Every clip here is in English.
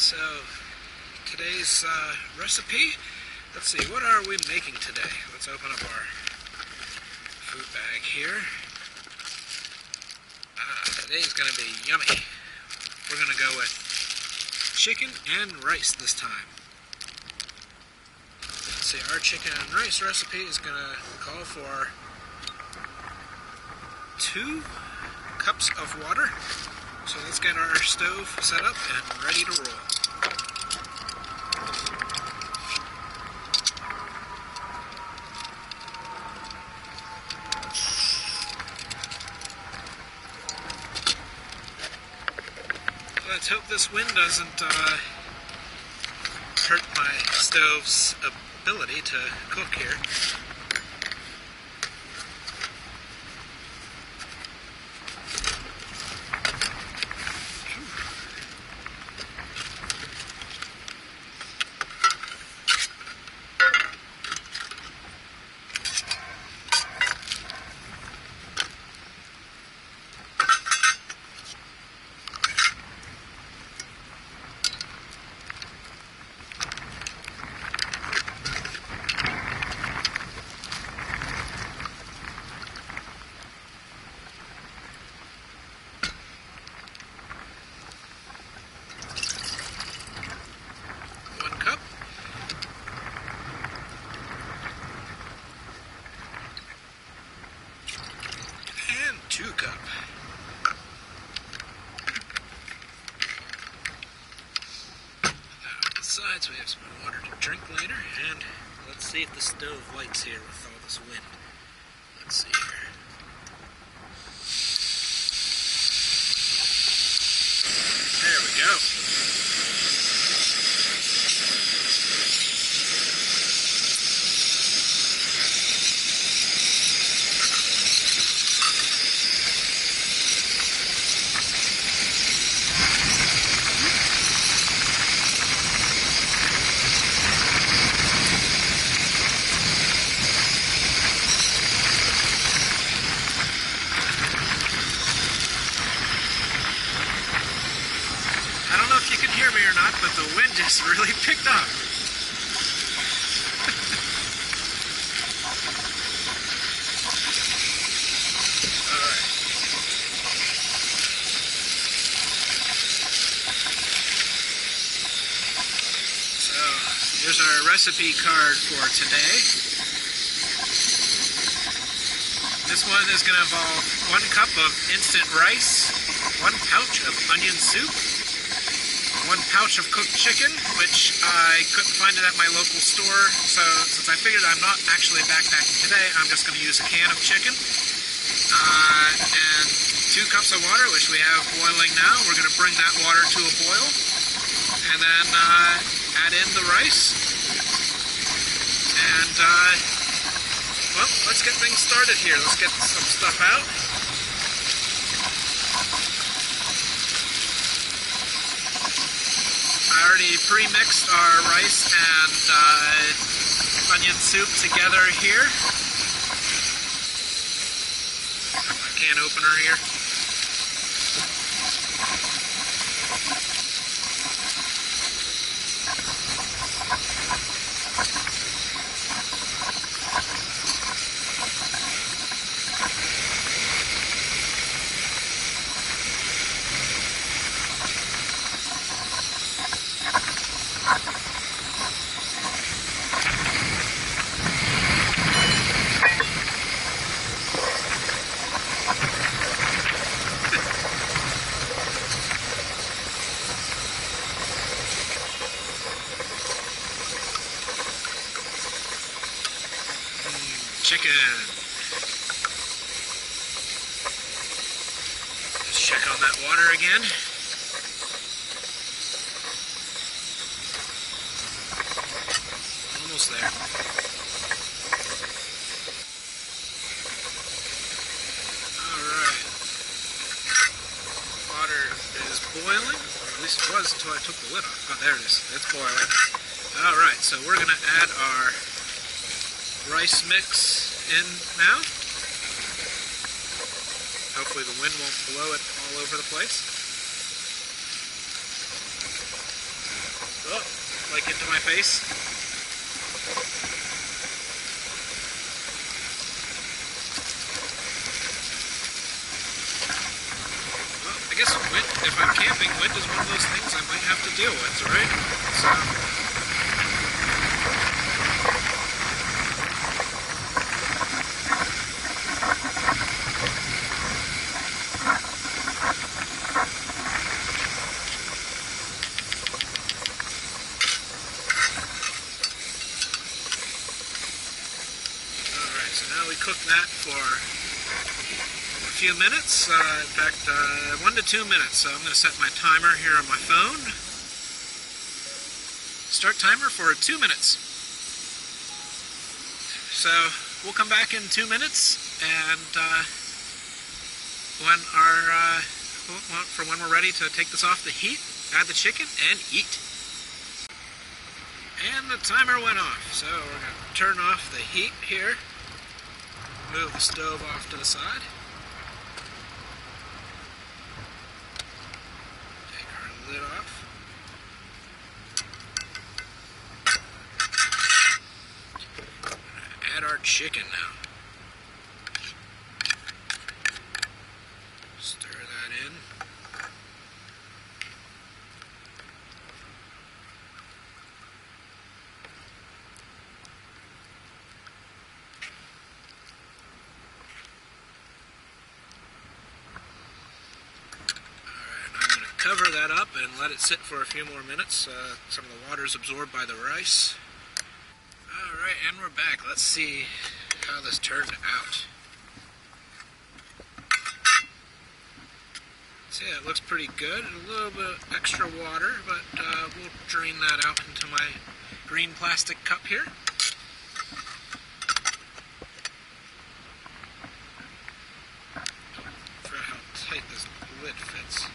So today's recipe, let's see, what are we making today? Let's open up our food bag here. Today's going to be yummy. We're going to go with chicken and rice this time. Let's see, our chicken and rice recipe is going to call for 2 cups of water. So let's get our stove set up and ready to roll. Let's hope this wind doesn't hurt my stove's ability to cook here. So we have some water to drink later, and let's see if the stove lights here with all this wind. Let's see here. There we go. But the wind just really picked up. Alright. So, here's our recipe card for today. This one is going to involve 1 cup of instant rice, 1 pouch of onion soup, 1 pouch of cooked chicken, which I couldn't find it at my local store, so since I figured I'm not actually backpacking today, I'm just going to use a can of chicken, and 2 cups of water, which we have boiling now. We're going to bring that water to a boil, and then add in the rice, and well, let's get things started here. Let's get some stuff out. I already pre-mixed our rice and onion soup together here. Got my can opener here. Chicken. Let's check on that water again. Almost there. Alright. Water is boiling, or at least it was until I took the lid off. Oh, there it is. It's boiling. Alright, so we're going to add our rice mix in now. Hopefully the wind won't blow it all over the place. Oh, like into my face. Well, I guess wind, if I'm camping, wind is one of those things I might have to deal with, right? So... cook that for a few minutes, in fact 1 to 2 minutes. So I'm going to set my timer here on my phone. Start timer for 2 minutes. So we'll come back in 2 minutes, and when we're ready to take this off the heat, add the chicken and eat. And the timer went off, so we're going to turn off the heat here. Move the stove off to the side. Take our lid off. Add our chicken now. Stir that in. Cover that up and let it sit for a few more minutes. Some of the water is absorbed by the rice. Alright, and we're back. Let's see how this turned out. So yeah, it looks pretty good. A little bit extra water, but we'll drain that out into my green plastic cup here. I forgot how tight this lid fits.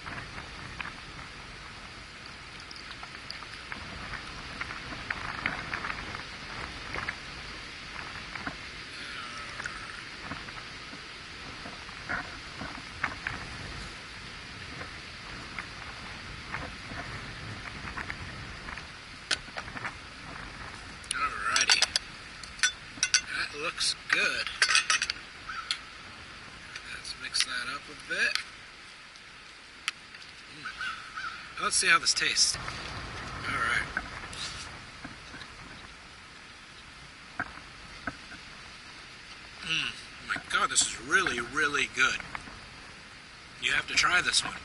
Looks good. Let's mix that up a bit. Let's see how this tastes. Alright. Oh my god, this is really, really good. You have to try this one.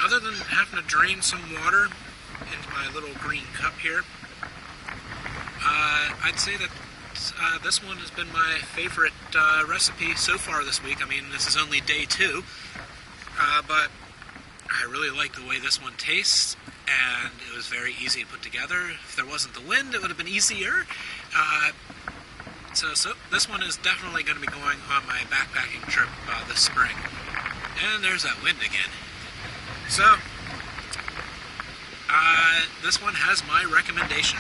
Other than having to drain some water into my little green cup here, I'd say that this one has been my favorite recipe so far this week. I mean, this is only day 2, but I really like the way this one tastes, and it was very easy to put together. If there wasn't the wind, it would have been easier. So this one is definitely going to be going on my backpacking trip this spring. And there's that wind again. So, this one has my recommendation.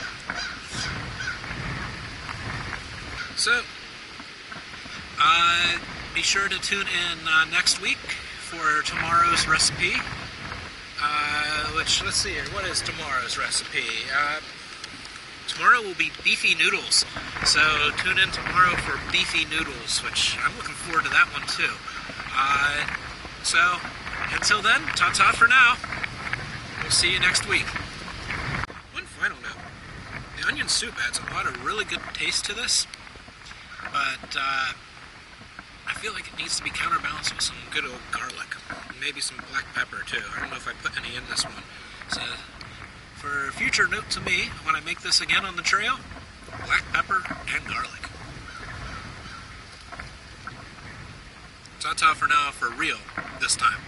So, be sure to tune in next week for tomorrow's recipe. Which, let's see here, what is tomorrow's recipe? Tomorrow will be beefy noodles. So, tune in tomorrow for beefy noodles, which I'm looking forward to that one too. So, until then, ta-ta for now. We'll see you next week. One final note. The onion soup adds a lot of really good taste to this, but I feel like it needs to be counterbalanced with some good old garlic. Maybe some black pepper too. I don't know if I put any in this one. So, for a future note to me, when I make this again on the trail, black pepper and garlic. Ta-ta for now, for real, this time.